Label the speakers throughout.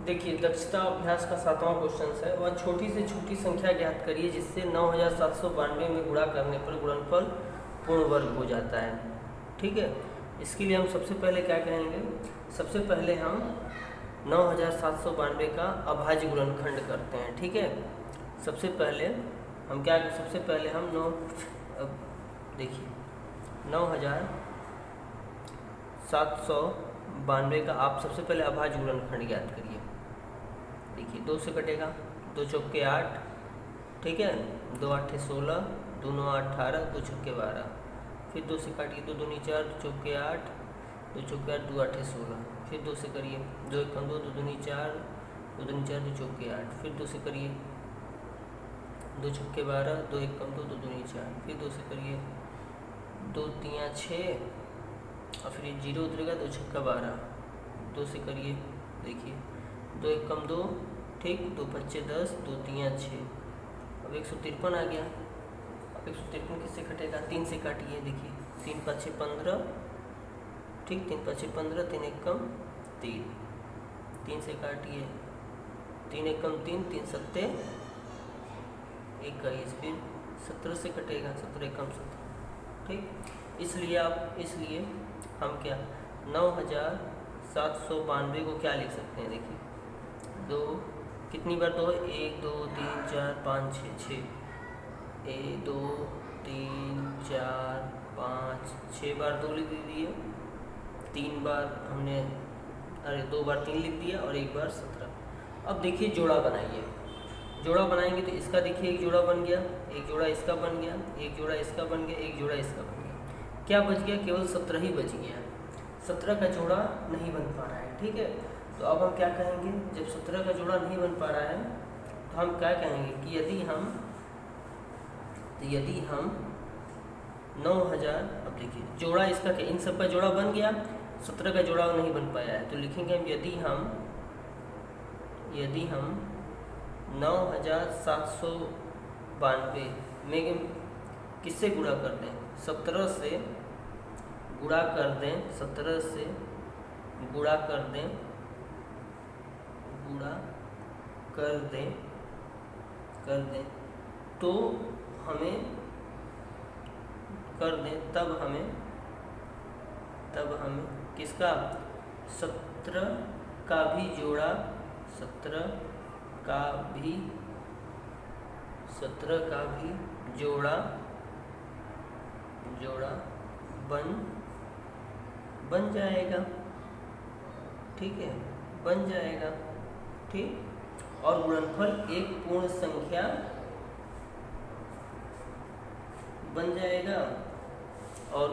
Speaker 1: देखिए दक्षता अभ्यास का 7वां क्वेश्चन है, वह छोटी से छोटी संख्या ज्ञात करिए जिससे 9792 में गुणा करने पर गुणनफल पूर्ण वर्ग हो जाता है। ठीक है, इसके लिए हम सबसे पहले क्या करेंगे, सबसे पहले हम 9792 का अभाज्य गुणनखंड करते हैं। ठीक है, सबसे पहले हम क्या, सबसे पहले हम देखिए 9792 का आप सबसे पहले अभाज्य गुणनखंड ज्ञात करिए। देखिए 2 से कटेगा, 2 चौके 8, ठीक है, 2 आठे 16, 2 9 18, 2 छक्के 12, फिर 2 से काटिए, 2 दूनी 4, 2 चौके 8, 2 चौके 8, 2 आठे 16, फिर 2 से करिए, 2 एक कम 2, 2 दूनी 4, 2 दूनी 4, 2 चौके 8, फिर 2 से करिए, 2 छक्के 12, 2 एक कम 2, 2 दूनी 4, फिर 2 से करिए, 2 तियाँ 6 और फिर 0 उतरेगा, 2 छक्का 12, 2 से करिए, देखिए 2 एक कम 2, ठीक, 2 पच्चे 10, 2 तियाँ 6, अब 153 आ गया। अब 153 किससे कटेगा, 3 से काटिए, देखिए 3 पाँचे 15, ठीक, 3 पाँचे 15, 3 एक कम 3, 3 से काटिए, 3 एक कम 3, 3 सत्ते 21, फिर 17 से कटेगा, 17 एक कम 17, ठीक। इसलिए हम क्या 9792 को क्या लिख सकते हैं, देखिए 2 कितनी बार 2, 1 2 3 4 5 6 6, 1 2 3 4 5 6 बार 2 लिख दिए, 3 बार हमने 2 बार 3 लिख दिया और 1 बार 17। अब देखिए जोड़ा बनाइए, जोड़ा बनाएंगे तो इसका देखिए एक जोड़ा बन गया, एक जोड़ा इसका बन गया, एक जोड़ा इसका बन गया, एक जोड़ा इसका बन गया, क्या बच गया, केवल 17 ही बच गया, 17 का जोड़ा नहीं बन पा रहा है। ठीक है, तो अब हम क्या कहेंगे, जब 17 का जोड़ा नहीं बन पा रहा है तो हम क्या कहेंगे कि यदि हम 9000, अब देखिए जोड़ा इसका क्या, इन सब का जोड़ा बन गया, 17 का जोड़ा नहीं बन पाया है, तो लिखेंगे हम यदि हम 9792 में किससे गुणा कर दें, 17 से गुणा कर दें, 17 से गुणा कर दें, तो हमें कर दें, तब हमें किसका, 17 का भी जोड़ा, 17 का भी जोड़ा बन जाएगा। ठीक है, बन जाएगा, ठीक, और गुणनफल एक पूर्ण संख्या बन जाएगा, और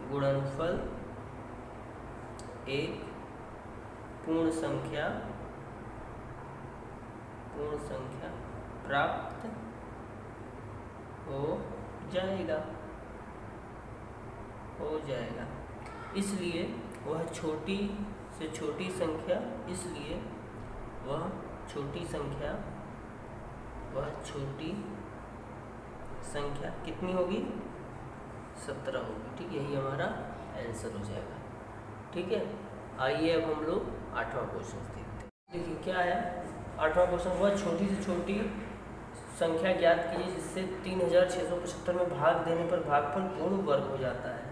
Speaker 1: गुणनफल एक पूर्ण संख्या प्राप्त हो जाएगा। इसलिए वह छोटी संख्या कितनी होगी, 17 होगी। ठीक, यही हमारा आंसर हो जाएगा। ठीक है, आइए अब हम लोग 8वां क्वेश्चन देखते हैं। देखिए क्या है 8वां क्वेश्चन, वह छोटी से छोटी संख्या ज्ञात कीजिए जिससे 3675 में भाग देने पर भागफल पूर्ण वर्ग हो जाता है।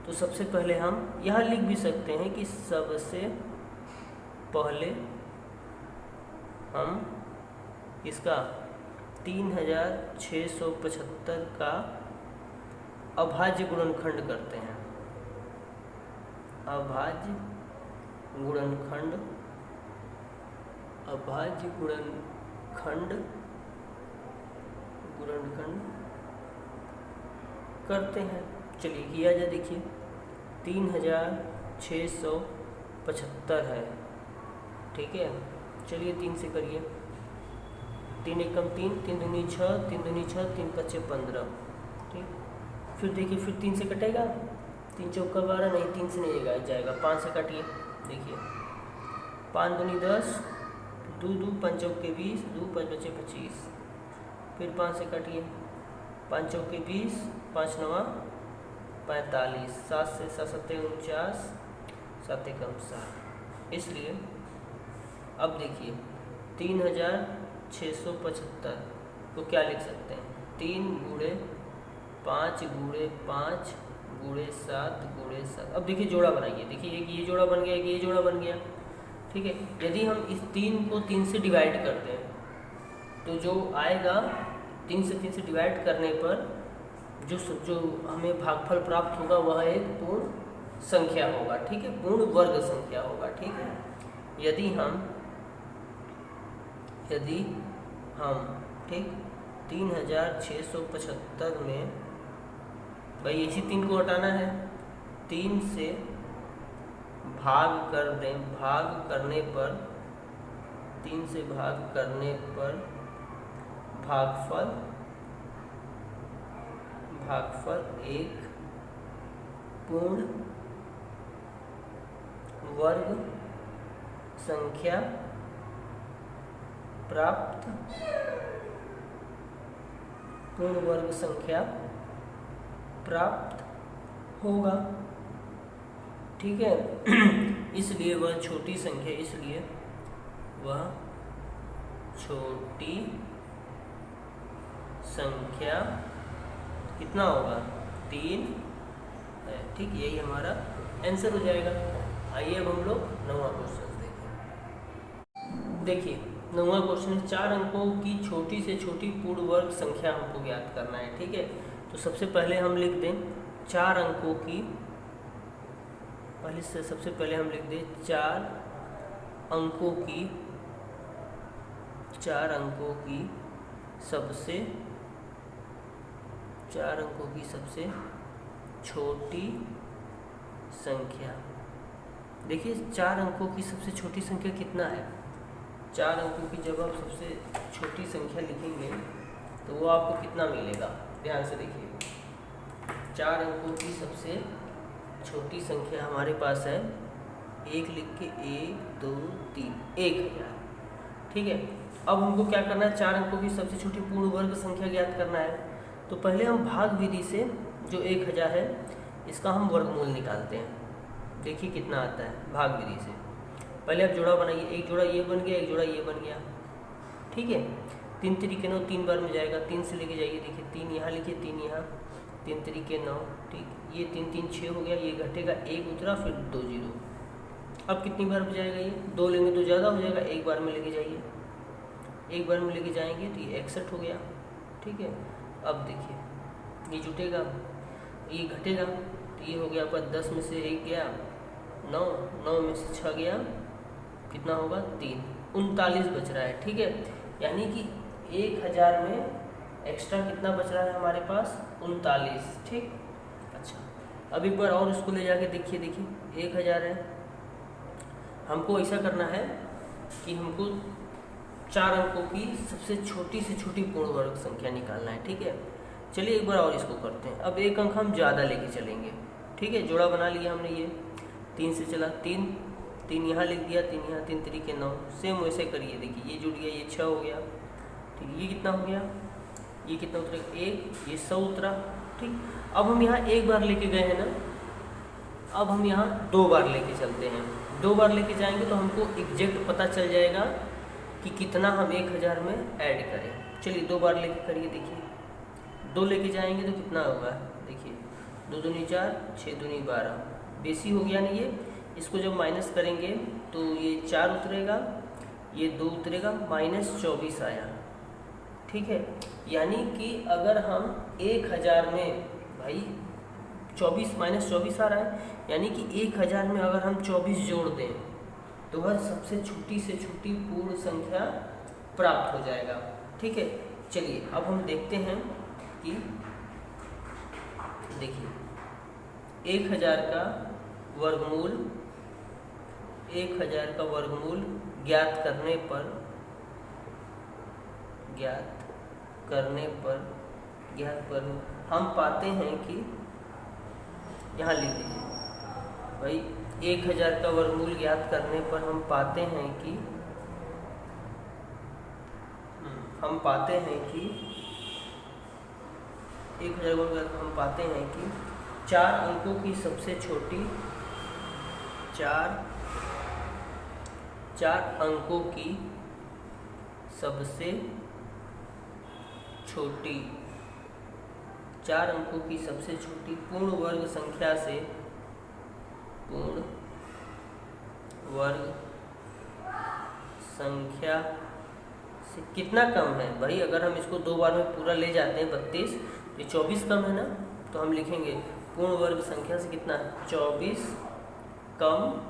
Speaker 1: तो सबसे पहले हम यह लिख भी सकते हैं कि सबसे पहले हम इसका 3675 का अभाज्य गुणनखंड करते हैं, अभाज्य गुणनखंड करते हैं। चलिए किया जाए, देखिए 3675 है, ठीक है, चलिए 3 से करिए, 3 एक कम 3, 3 दूनी 6, 3 दूनी 6, 3 पच्चे 15, ठीक, फिर देखिए फिर 3 से कटेगा, 3 चौका 12, नहीं 3 से नहीं जाएगा, 5 से काटिए, देखिए 5 दूनी 10, 2 2 5 चौके 20, 2 5 बचे 25, फिर 5 से काटिए, 5 चौके 20, 5 9 45, 7 से 7 7 49, 7 एकम 7। इसलिए अब देखिए 3675 को क्या लिख सकते हैं, 3 गुणे 5 गुणे 5 गुणे 7 गुणे 7। अब देखिए जोड़ा बनाइए, देखिए एक ये जोड़ा बन गया, एक ये जोड़ा बन गया, ठीक है। यदि हम इस 3 को 3 से डिवाइड करते हैं तो जो आएगा 3 से डिवाइड करने पर जो हमें भागफल प्राप्त होगा वह एक पूर्ण संख्या होगा, ठीक है, पूर्ण वर्ग संख्या होगा, ठीक है। यदि हम ठीक 3675 में भाई इसी 3 को हटाना है, 3 से भाग कर दें, भाग करने पर 3 से भाग करने पर भागफल एक पूर्ण वर्ग संख्या प्राप्त होगा, ठीक है। इसलिए वह छोटी संख्या, इसलिए वह छोटी संख्या कितना होगा, 3 है, ठीक। यही हमारा आंसर हो जाएगा। आइए अब हम लोग 9वां क्वेश्चन देखें। देखिए 9वां क्वेश्चन है 4 अंकों की छोटी से छोटी पूर्ण वर्ग संख्या हमको ज्ञात करना है, ठीक है। तो सबसे पहले हम लिख दें 4 अंकों की, सबसे पहले हम लिख दें 4 अंकों की सबसे छोटी संख्या। देखिए 4 अंकों की सबसे छोटी संख्या कितना है, 4 अंकों की जब आप सबसे छोटी संख्या लिखेंगे तो वो आपको कितना मिलेगा, ध्यान से देखिए। 4 अंकों की सबसे छोटी संख्या हमारे पास है, 1 लिख के 1 2 3 1000, ठीक है। अब हमको क्या करना है, 4 अंकों की सबसे छोटी पूर्ण वर्ग संख्या ज्ञात करना है। तो पहले हम भाग विधि से जो 1000 है इसका हम वर्गमूल निकालते हैं। देखिए कितना आता है भाग विधि से। पहले आप जोड़ा बनाइए, एक जोड़ा ये बन गया, एक जोड़ा ये बन गया, ठीक है। 3 तरीके 9 3 बार में जाएगा, 3 से लेके जाइए, देखिए 3 यहाँ लिखिए, 3 यहाँ, 3 तरीके 9, ठीक। ये 3 3 6 हो गया, ये घटेगा 1 उतरा, फिर 2 0। अब कितनी बार में जाएगा, ये 2 लेंगे तो ज़्यादा हो जाएगा, एक बार में लेके जाइए, एक बार में लेके जाएंगे तो ये 61 हो गया, ठीक है। अब देखिए ये जुटेगा, ये घटेगा, तो ये हो गया आपका 10 में से 1 गया 9, 9 में से 6 गया, कितना होगा 3, 39 बच रहा है, ठीक है। यानी कि 1000 में एक्स्ट्रा कितना बच रहा है हमारे पास, 39, ठीक। अच्छा अब एक बार और इसको ले जाके देखिए, 1000 है, हमको ऐसा करना है कि हमको 4 अंकों की सबसे छोटी से छोटी पूर्ण वर्ग संख्या निकालना है, ठीक है। चलिए एक बार और इसको करते हैं। अब एक अंक हम ज़्यादा लेके चलेंगे, ठीक है। जोड़ा बना लिया हमने, ये 3 से चला, 3 यहाँ लिख दिया, 3 यहाँ, 3 तरीके 9, सेम वैसे करिए, देखिए ये जुड़ गया, ये 6 हो गया, ठीक। ये कितना हो गया, ये कितना उतरेगा 1, ये 100 उतरा, ठीक। अब हम यहाँ एक बार लेके गए हैं ना, अब हम यहाँ 2 बार लेके चलते हैं। 2 बार लेके जाएंगे तो हमको एग्जैक्ट पता चल जाएगा कि कितना हम 1000 में ऐड करें। चलिए 2 बार लेके करिए, देखिए 2 लेके जाएंगे तो कितना होगा, देखिए 2 दूनी 4, 6 दूनी 12, बेसी हो गया नहीं ये। इसको जब माइनस करेंगे तो ये 4 उतरेगा, ये 2 उतरेगा, -24 आया, ठीक है। यानी कि अगर हम 1000 में, भाई 24 -24 आ रहा है, यानी कि 1000 में अगर हम 24 जोड़ दें तो वह सबसे छोटी से छोटी पूर्ण संख्या प्राप्त हो जाएगा, ठीक है। चलिए अब हम देखते हैं कि देखिए 1000 का वर्गमूल ज्ञात करने पर हम पाते हैं कि, यहाँ लिख दीजिए भाई, 1000 का वर्गमूल ज्ञात करने पर हम पाते हैं कि 1000 हम पाते हैं कि 4 अंकों की सबसे छोटी चार अंकों की सबसे छोटी 4 अंकों की सबसे छोटी पूर्ण वर्ग संख्या से कितना कम है। भाई अगर हम इसको 2 बार में पूरा ले जाते हैं 32, ये 24 कम है ना, तो हम लिखेंगे पूर्ण वर्ग संख्या से कितना 24 कम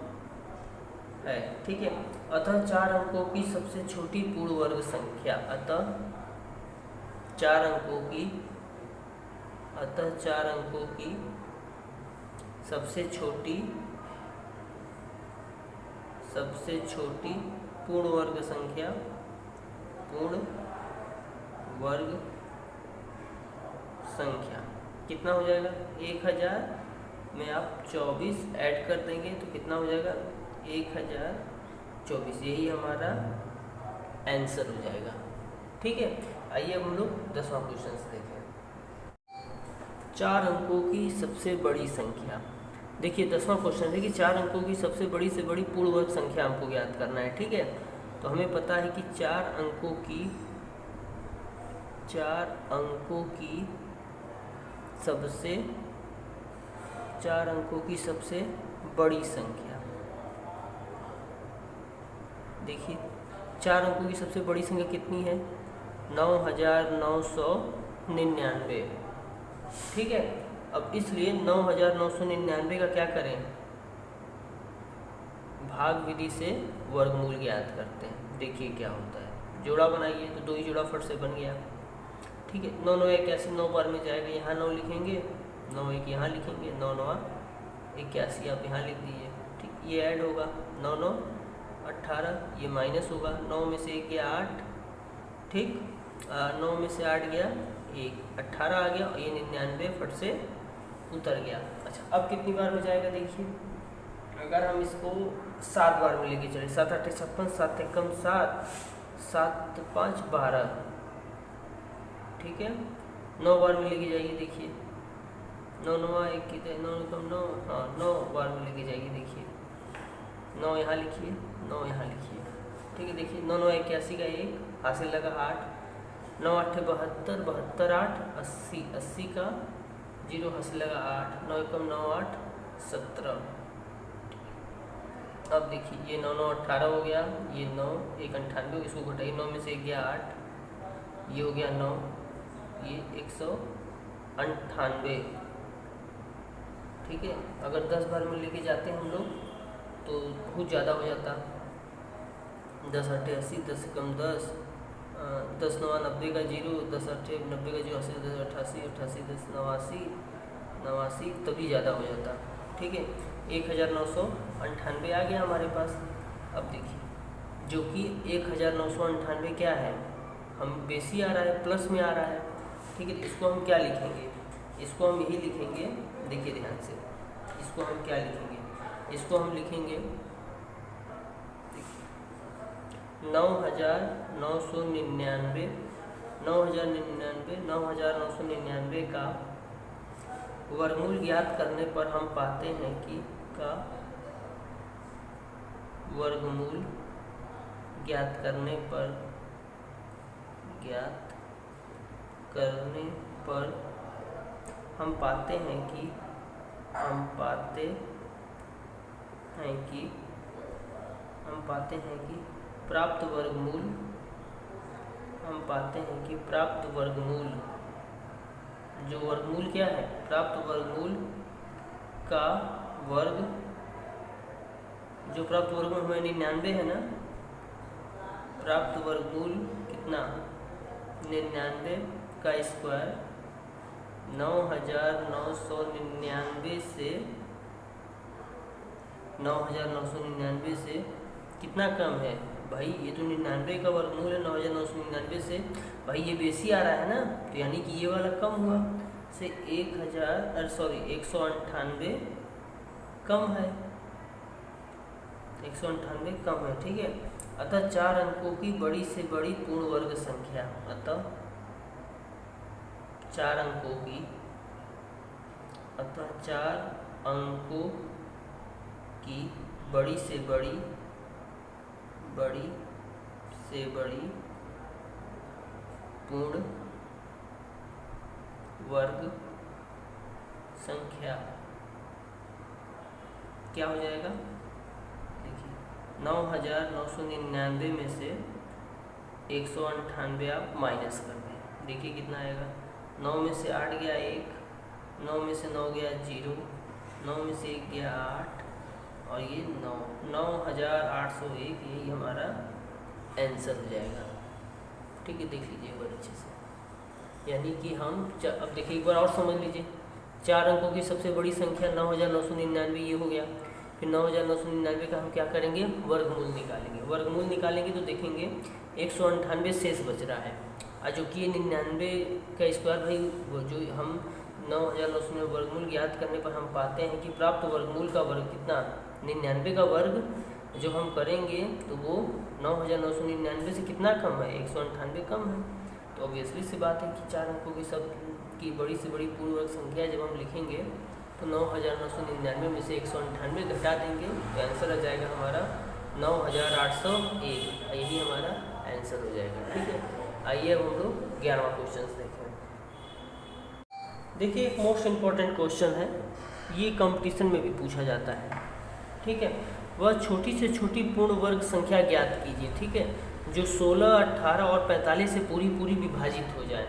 Speaker 1: है। ठीक है, अतः 4 अंकों की सबसे छोटी पूर्ण वर्ग संख्या, अतः 4 अंकों की सबसे छोटी पूर्ण वर्ग संख्या कितना हो जाएगा। 1000 में आप 24 ऐड कर देंगे तो कितना हो जाएगा 1024। यही हमारा आंसर हो जाएगा। ठीक है, आइए अब हम लोग 10वां क्वेश्चन देखें। 4 अंकों की सबसे बड़ी संख्या। देखिए 10वां क्वेश्चन है कि 4 अंकों की सबसे बड़ी से बड़ी पूर्ण वर्ग संख्या हमको ज्ञात करना है। ठीक है, तो हमें पता है कि 4 अंकों की सबसे बड़ी संख्या। देखिए 4 अंकों की सबसे बड़ी संख्या कितनी है 9999। ठीक है, अब इसलिए 9999 का क्या करें, भाग विधि से वर्गमूल ज्ञात करते हैं। देखिए क्या होता है, जोड़ा बनाइए तो 2 ही जोड़ा फट से बन गया। ठीक है, 9 9 81 9 बार में जाएगा, यहाँ 9 लिखेंगे, 9 1 यहाँ लिखेंगे, 9 9 81 आप यहाँ लिख दीजिए। ठीक, ये ऐड होगा 9 9 18, ये माइनस होगा, 9 में से 1 गया 8। ठीक, 9 में से 8 गया 1, 18 आ गया, और ये 99 फट से उतर गया। अच्छा, अब कितनी बार में जाएगा देखिए, अगर हम इसको 7 बार में लेके चले, 7 8 56, 7 1 7, 7 5 12। ठीक है, 9 बार में लेके जाइए। देखिए 9 9 1 9 9, हाँ 9 बार में लेके जाइए। देखिए 9 यहाँ लिखिए, 9 यहाँ लिखिए। ठीक है, देखिए 9 9 81 का 1 हासिल लगा 8, 9 8 72, 72 8 80, 80 का 0 हासिल लगा 8, 9 1 9 8 17। अब देखिए ये 9 9 18 हो गया, ये 9 1 98, इसको घटाइए, 9 में से 1 गया 8, ये हो गया 9, ये 198। ठीक है, अगर 10 बार में लेके जाते हैं हम लोग तो बहुत ज़्यादा हो जाता। 10 8 80, 10 कम 10, 10 9 90 का 0, 10 8 90 का 0, 80 10 88, 88 10 89, 89 तभी ज़्यादा हो जाता। ठीक है, 1998 आ गया हमारे पास। अब देखिए जो कि 1998 क्या है, हम बेसी आ रहा है, प्लस में आ रहा है। ठीक है, इसको हम क्या लिखेंगे, इसको हम यही लिखेंगे। देखिए ध्यान से, इसको हम क्या लिखेंगे, इसको हम लिखेंगे 9999 का वर्गमूल ज्ञात करने पर हम पाते हैं कि का वर्गमूल ज्ञात करने पर हम पाते हैं कि प्राप्त वर्गमूल जो वर्गमूल क्या है, प्राप्त वर्गमूल का वर्ग, जो प्राप्त वर्गमूल हमें 99 है ना, प्राप्त वर्गमूल कितना 99 का स्क्वायर 9999 से कितना कम है। भाई ये तो 99 का वर्गमूल है 9999 से, भाई ये बेसी आ रहा है ना, तो यानी कि ये वाला कम हुआ से 198 कम है, 198 कम है। ठीक है, अतः 4 अंकों की बड़ी से बड़ी पूर्ण वर्ग संख्या, अतः 4 अंकों की बड़ी से बड़ी पूर्ण वर्ग संख्या क्या हो जाएगा? देखिए 9999 में से 198 आप माइनस कर दें, देखिए कितना आएगा। 9 में से 8 गया 1, 9 में से 9 गया 0, 9 में से 1 गया 8 और ये 9801, यही हमारा आंसर हो जाएगा। ठीक है, देख लीजिए एक बार अच्छे से। यानी कि हम अब देखिए एक बार और समझ लीजिए, 4 अंकों की सबसे बड़ी संख्या 9999 ये हो गया। फिर 9999 का हम क्या करेंगे? वर्गमूल निकालेंगे। वर्गमूल निकालेंगे तो देखेंगे 198 शेष बच रहा है, और जो कि 99 का स्क्वायर भाई वो जो हम 9999 वर्गमूल ज्ञात करने पर हम पाते हैं कि प्राप्त वर्गमूल का वर्ग कितना? 99 का वर्ग जो हम करेंगे तो वो 9999 से कितना कम है? 198 कम है। तो ऑब्वियसली सी बात है कि 4 अंकों की सब की बड़ी से बड़ी पूर्ण वर्ग संख्या जब हम लिखेंगे तो 9999 में से 198 घटा देंगे तो आंसर आ जाएगा हमारा 9801, यही हमारा आंसर हो जाएगा। ठीक है, आइए अब हम लोग 11वां क्वेश्चन देखें। देखिए एक मोस्ट इम्पॉर्टेंट क्वेश्चन है, ये कंपटीशन में भी पूछा जाता है। ठीक है, वह छोटी से छोटी पूर्ण वर्ग संख्या ज्ञात कीजिए। ठीक है, जो 16, 18 और 45 से पूरी विभाजित हो जाए।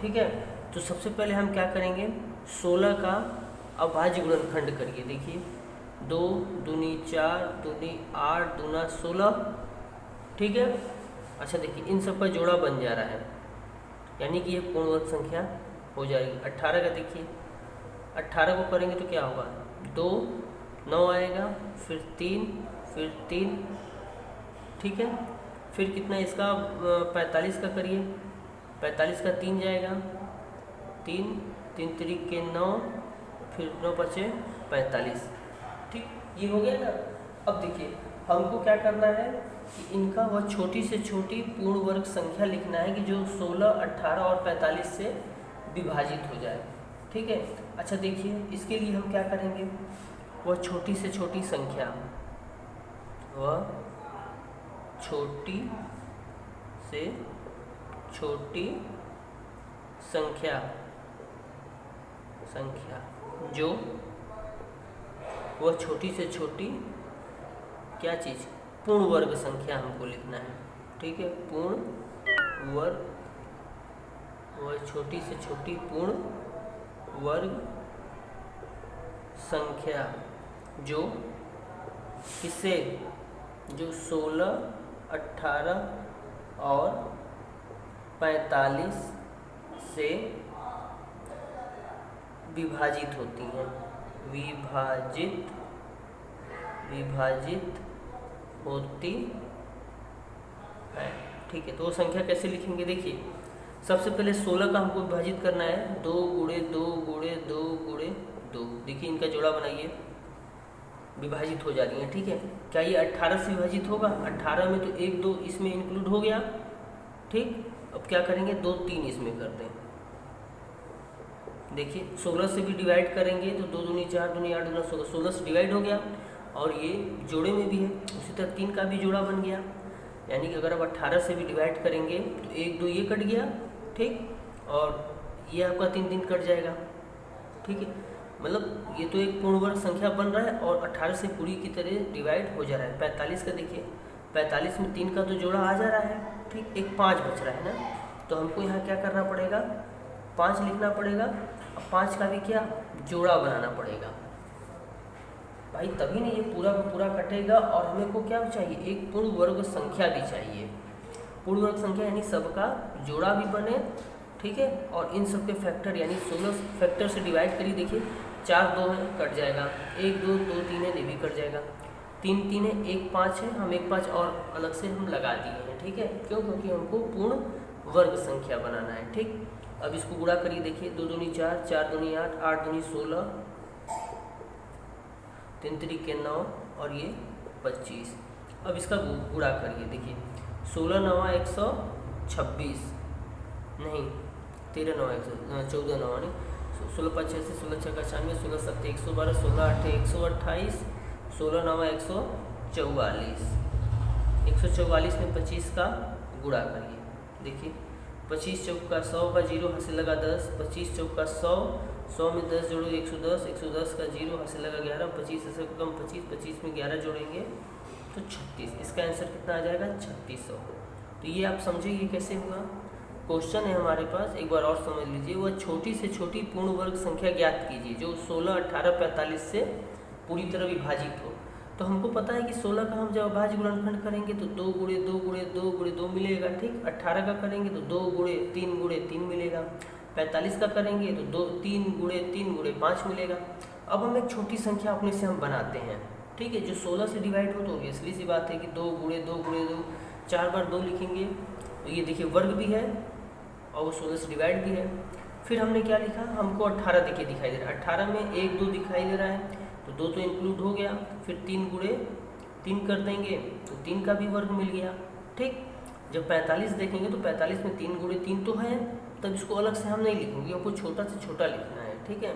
Speaker 1: ठीक है, तो सबसे पहले हम क्या करेंगे? 16 का अभाज्य गुणनखंड करिए। देखिए 2 दूनी 4 दूनी 8 दूना 16। ठीक है, अच्छा देखिए इन सब का जोड़ा बन जा रहा है, यानी कि ये पूर्ण वर्ग संख्या हो जाएगी। 18 का देखिए, 18 को करेंगे तो क्या होगा? 2 9 आएगा, फिर 3 ठीक है, फिर कितना इसका 45 का करिए, 45 का 3 जाएगा, 3 3 त्रिक के 9, फिर 9 बचे 45। ठीक, ये हो गया ना। अब देखिए हमको क्या करना है कि इनका वह छोटी से छोटी पूर्ण वर्ग संख्या लिखना है कि जो 16, 18 और 45 से विभाजित हो जाए। ठीक है, अच्छा देखिए इसके लिए हम क्या करेंगे? वह छोटी से छोटी संख्या, वह छोटी से छोटी संख्या जो वह छोटी से छोटी क्या चीज़? पूर्ण वर्ग संख्या हमको लिखना है। ठीक है, पूर्ण वर्ग, वह छोटी से छोटी पूर्ण वर्ग संख्या जो किससे? जो 16, 18 और 45 से विभाजित होती हैं। विभाजित होती है। ठीक है, तो वो संख्या कैसे लिखेंगे? देखिए सबसे पहले 16 का हमको विभाजित करना है, 2 गुणे 2 गुणे 2 गुणे 2। देखिए इनका जोड़ा बनाइए, विभाजित हो जा रही है। ठीक है, क्या ये 18 से विभाजित होगा? 18 में तो 1 2 इसमें इंक्लूड हो गया। ठीक, अब क्या करेंगे? 2 3 इसमें कर दें। देखिए 16 से भी डिवाइड करेंगे तो 2 दूनी 4 दूनी 8 दूना 16, 16 से डिवाइड हो गया और ये जोड़े में भी है। उसी तरह 3 का भी जोड़ा बन गया, यानी कि अगर आप 18 से भी डिवाइड करेंगे तो 1 2 ये कट गया। ठीक, और ये आपका 3 3 कट जाएगा। ठीक है, मतलब ये तो एक पूर्ण वर्ग संख्या बन रहा है और 18 से पूरी की तरह डिवाइड हो जा रहा है। 45 का देखिए, 45 में 3 का तो जोड़ा आ जा रहा है। ठीक, एक 5 बच रहा है ना, तो हमको यहाँ क्या करना पड़ेगा? 5 लिखना पड़ेगा। अब 5 का भी क्या जोड़ा बनाना पड़ेगा भाई, तभी नहीं ये पूरा का पूरा कटेगा। और हमें को क्या चाहिए? एक पूर्ण वर्ग संख्या भी चाहिए। पूर्ण वर्ग संख्या यानी सबका जोड़ा भी बने। ठीक है, और इन सब के फैक्टर यानी 16 फैक्टर से डिवाइड करिए। देखिए 4 2 है, कट जाएगा। 1 2 2 3 है, ये भी कट जाएगा। 3 3 है, 1 5 है, हम 1 5 और अलग से हम लगा दिए हैं। ठीक है, क्यों? क्योंकि हमको पूर्ण वर्ग संख्या बनाना है। ठीक, अब इसको गुणा करिए। देखिए 2 दूनी 4, 4 दूनी 8, 8 दूनी 16, 3 3 के 9 और ये 25। अब इसका गुणा करिए। देखिए 16 9 126, नहीं 13 9 14 9 नहीं, 16 5 86, 16 6 96, 16 7 112, 16 8 128, 16 9 144, 144 में 25 का गुणा करिए। देखिए 25 चौका 100 का 0 हासिल लगा 10, 25 चौका 100, 100 में 10 जोड़ो 110, 110 का 0 हासिल लगा 11, 25 से कम 25, 25 में 11 जोड़ेंगे तो 36। इसका आंसर कितना आ जाएगा 3600। तो ये आप समझिए कैसे होगा। क्वेश्चन है हमारे पास, एक बार और समझ लीजिए। वह छोटी से छोटी पूर्ण वर्ग संख्या ज्ञात कीजिए जो 16, 18, 45 से पूरी तरह विभाजित हो। तो हमको पता है कि 16 का हम जब अभाज्य गुणनखंड करेंगे तो 2 गुणे 2 गुणे 2 गुणे 2 मिलेगा, ठीक। 18 का करेंगे तो 2 गुणे 3 मिलेगा। 45 का करेंगे तो 3 गुणे 5 मिलेगा। अब हम एक छोटी संख्या अपने से हम बनाते हैं, ठीक है, जो 16 से डिवाइड हो। तो ऑब्वियसली सी बात है कि 2 गुणे 2 गुणे 2, 4 बार 2 लिखेंगे तो ये देखिए वर्ग भी है और वो 16 से डिवाइड भी है। फिर हमने क्या लिखा, हमको 18 देखिए दिखाई दे रहा है। 18 में 1 2 दिखाई दे रहा है तो 2 तो इंक्लूड हो गया। फिर 3 गुणे 3 कर देंगे तो 3 का भी वर्ग मिल गया, ठीक। जब 45 देखेंगे तो 45 में 3 गुणे 3 तो है, तब इसको अलग से हम नहीं लिखेंगे, हमको छोटा से छोटा लिखना है, ठीक है।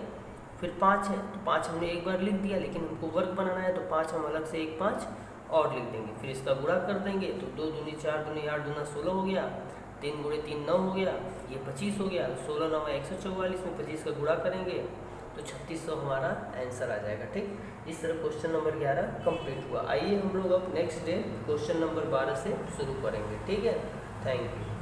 Speaker 1: फिर 5 है तो 5 हमने एक बार लिख दिया, लेकिन हमको वर्ग बनाना है तो 5 हम अलग से एक 5 और लिख देंगे। फिर इसका गुणा कर देंगे तो 2 दूनी 4 दूनी 8 दूना 16 हो गया, 3 गुणे 3 9 हो गया, ये 25 हो गया। 16 9 144 में 25 का गुणा करेंगे तो 3600 हमारा आंसर आ जाएगा, ठीक। इस तरह क्वेश्चन नंबर 11 कंप्लीट हुआ। आइए हम लोग अब नेक्स्ट डे क्वेश्चन नंबर 12 से शुरू करेंगे, ठीक है। Thank you.